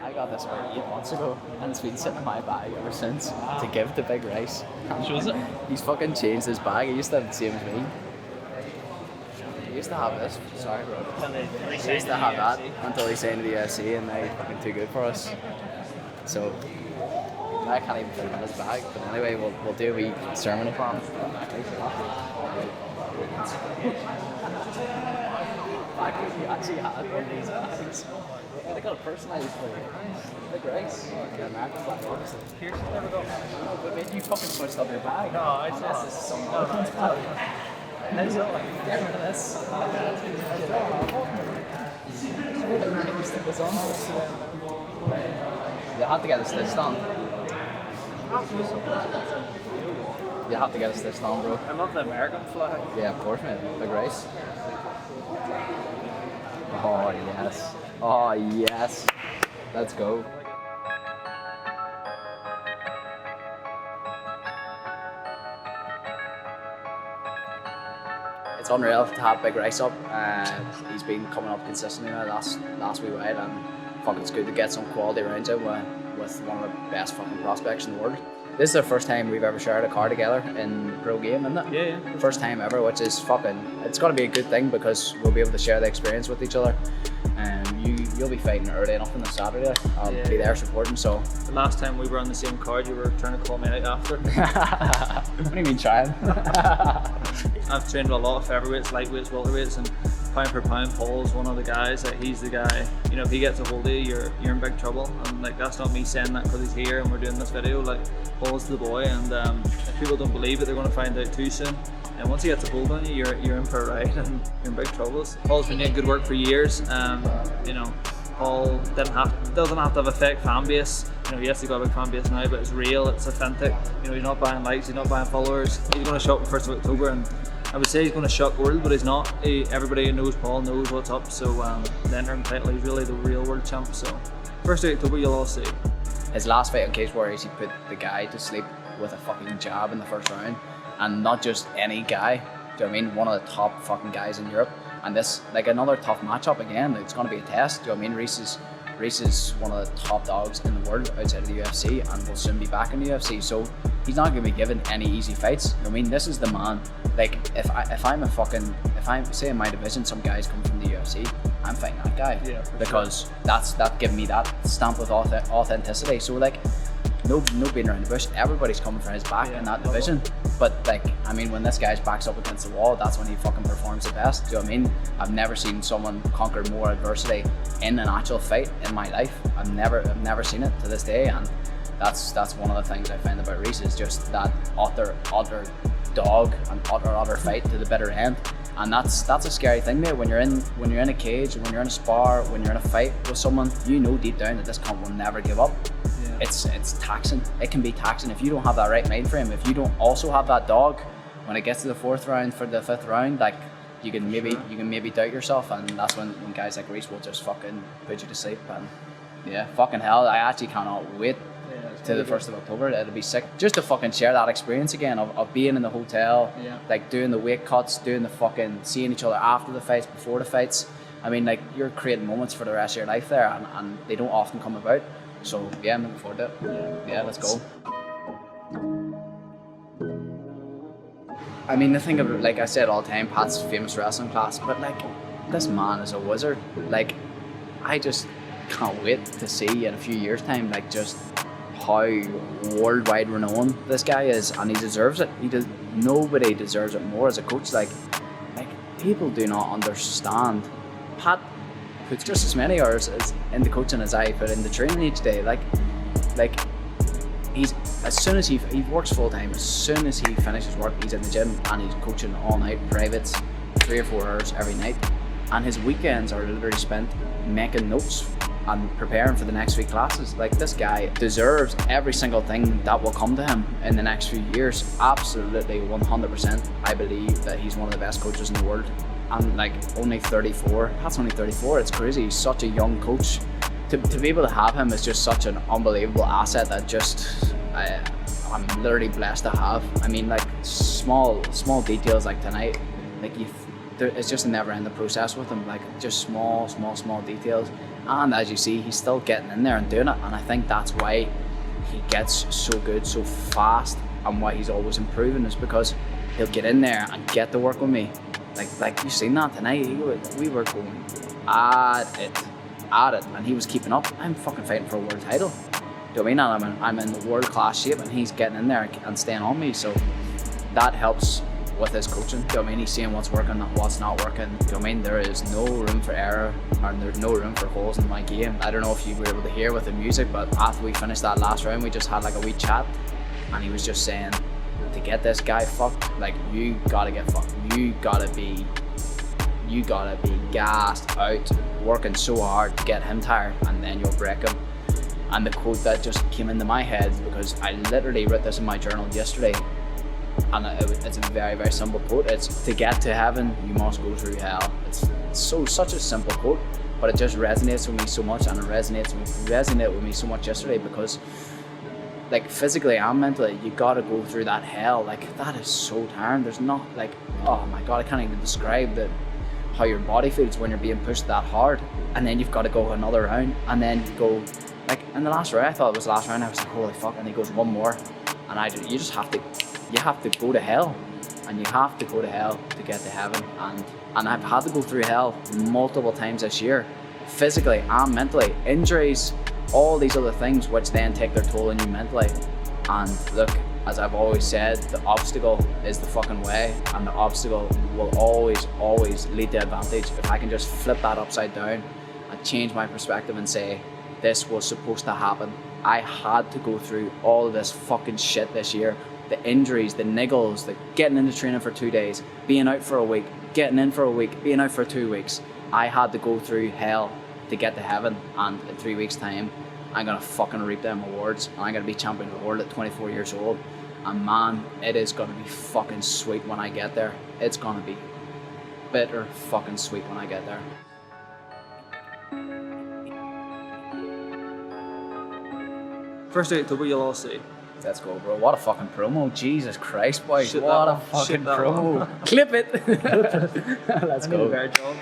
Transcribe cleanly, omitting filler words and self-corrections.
I got this about 8 months ago, and it's been sitting in my bag ever since to give to Big Rice. Shows it? He's fucking changed his bag. He used to have the same as me. He used to have this. Sorry, bro. He used to have that until he signed to the UFC, and now he's fucking too good for us. So I can't even put him in his bag. But anyway, we'll do a wee ceremony for him. He actually had one of these bags. They got a personalised for you. Big Rice. Yeah, American flag, obviously. Here's never got. No, but mate, you fucking switched up your bag. No, I saw Unless it. this is some No, other no, one's it's bag. not. Let's get rid of this. Stick this on. You have to get a stitch on. You have to get a stitch on, bro. I love the American flag. Yeah, of course, mate. Big Rice. Oh, yes. Oh, yes. Let's go. It's unreal to have Big Rice up. He's been coming up consistently now last wee while, and fucking it's good to get some quality rounds out with one of the best fucking prospects in the world. This is the first time we've ever shared a car together in pro game, isn't it? Yeah. First time ever, which is it's got to be a good thing because we'll be able to share the experience with each other. You'll be fighting early enough on the Saturday. I'll be there supporting. So The last time we were on the same card, you were trying to call me out after. what do you mean trying? I've trained with a lot of featherweights, lightweights, welterweights, and pound for pound, Paul's one of the guys. That he's the guy. You know, if he gets a hold of you, you're in big trouble. And like that's not me saying that because he's here and we're doing this video. Like Paul's the boy, and if people don't believe it, they're going to find out too soon. And once he gets a hold on you, you're in for a ride and you're in big troubles. Paul's been doing good work for years. You know, Paul doesn't have to have a fake fan base. You know, yes, he's got a big fan base now, but it's real, it's authentic. You know, he's not buying likes, he's not buying followers. He's going to show up on 1st of October, and I would say he's going to shock the world, but he's not. Everybody who knows Paul knows what's up. So the interim title, he's really the real world champ. So 1st of October, you'll all see. His last fight on Cage Warriors, he put the guy to sleep with a fucking jab in the first round, and not just any guy. Do you know what I mean? One of the top fucking guys in Europe. And this, like another tough matchup again. It's going to be a test. Do you know what I mean? Reese is one of the top dogs in the world outside of the UFC, and will soon be back in the UFC. So he's not going to be given any easy fights. You know what I mean? This is the man. Like if I'm say in my division, some guys come from the UFC, I'm fighting that guy. Yeah, because that giving me that stamp of authenticity. So like. No beating around the bush. Everybody's coming for his back in that division. But like, I mean, when this guy's back's up against the wall, that's when he fucking performs the best. Do you know what I mean? I've never seen someone conquer more adversity in an actual fight in my life. I've never seen it to this day, and that's one of the things I find about Reese is just that utter dog and utter fight to the bitter end. And that's a scary thing, mate. When you're in a cage, when you're in a spar, when you're in a fight with someone, you know deep down that this cunt will never give up. Yeah. It's taxing. It can be taxing if you don't have that right mind frame. If you don't also have that dog, when it gets to the 4th round for the 5th round, like you can maybe doubt yourself, and that's when guys like Reese will just fucking put you to sleep. And yeah, fucking hell, I actually cannot wait to the 1st of October. It'll be sick just to fucking share that experience again of being in the hotel, like doing the weight cuts, doing the fucking seeing each other after the fights, before the fights. I mean, like you're creating moments for the rest of your life there, and they don't often come about. So yeah, I'm looking forward to it. Yeah, let's go. I mean, the thing of, like I said all the time, Pat's famous wrestling class, but like this man is a wizard. Like I just can't wait to see in a few years' time, like just how worldwide renowned this guy is, and he deserves it. Nobody deserves it more as a coach. Like people do not understand. Pat puts just as many hours in the coaching as I put in the training each day. Like he's, as soon as he works full time, as soon as he finishes work, he's in the gym and he's coaching all night, privates, 3 or 4 hours every night. And his weekends are literally spent making notes and preparing for the next week classes. Like this guy deserves every single thing that will come to him in the next few years. Absolutely 100%. I believe that he's one of the best coaches in the world. And like only 34, that's only 34, it's crazy. He's such a young coach. To be able to have him is just such an unbelievable asset that just I'm literally blessed to have. I mean, like small details like tonight, like it's just a never-ending process with him. Like just small details, and as you see, he's still getting in there and doing it. And I think that's why he gets so good so fast, and why he's always improving is because he'll get in there and get to work with me. Like you've seen that tonight. We were going at it, and he was keeping up. I'm fucking fighting for a world title. Do you know what I mean? I'm in world-class shape, and he's getting in there and staying on me. So that helps with his coaching. Do you know what I mean? He's seeing what's working and what's not working. Do you know what I mean? There is no room for error, and there's no room for holes in my game. I don't know if you were able to hear with the music, but after we finished that last round, we just had like a wee chat, and he was just saying, to get this guy fucked, like you gotta get fucked. You gotta be gassed out, working so hard to get him tired, and then you'll break him. And the quote that just came into my head, because I literally wrote this in my journal yesterday, and it's a very, very simple quote. It's, to get to heaven, you must go through hell. It's such a simple quote, but it just resonates with me so much, and it resonated with me so much yesterday, because like physically and mentally, you gotta go through that hell. Like that is so tiring. There's not like, oh my God, I can't even describe how your body feels when you're being pushed that hard, and then you've got to go another round, and then you go, like in the last round, I thought it was the last round, I was like, holy fuck, and he goes one more, and you have to go to hell, and you have to go to hell to get to heaven, and I've had to go through hell multiple times this year, physically and mentally, injuries, all these other things which then take their toll on you mentally. And look, as I've always said, the obstacle is the fucking way, and the obstacle will always lead to advantage. If I can just flip that upside down and change my perspective and say, this was supposed to happen. I had to go through all of this fucking shit this year. The injuries, the niggles, the getting into training for 2 days, being out for a week, getting in for a week, being out for 2 weeks. I had to go through hell to get to heaven, and in 3 weeks time, I'm gonna fucking reap them awards, and I'm gonna be champion of the world at 24 years old. And man, it is gonna be fucking sweet when I get there. It's gonna be bitter fucking sweet when I get there. First of October, you'll all see. Let's go, bro. What a fucking promo. Jesus Christ, boys. Shit, what a that one. fucking Shit, that promo. one. Clip it. Let's I need a go. better job.